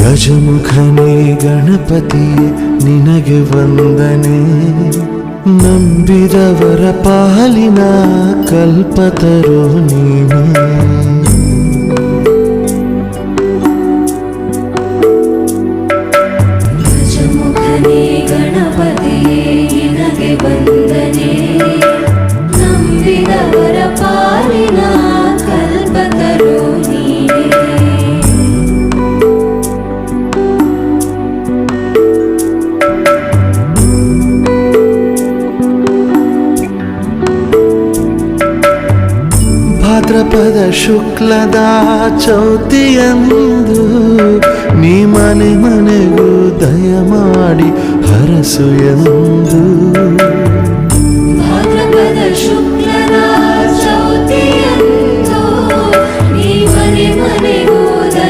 ಗಜಮುಖನೇ ಗಣಪತಿಯೇ ನಿನಗೆ ವಂದನೆ, ನಂಬಿದವರ ಪಾಲಿನ ಕಲ್ಪತರು ನೀನೇ. ಗಜಮುಖನೇ ಗಣಪತಿಯೇ ನಿನಗೆ ವಂದನೆ, ನಂಬಿದವರ ಪಾಲಿನ ಕಲ್ಪತರು ನೀನೇ. ಭಾದ್ರಪದ ಶುಕ್ಲದ ಚೌತಿಯಂದು ನೀ ಮನೆ ಮನೆಗೂ ದಯ ಮಾಡಿ ಹರಸು ಎಂದು.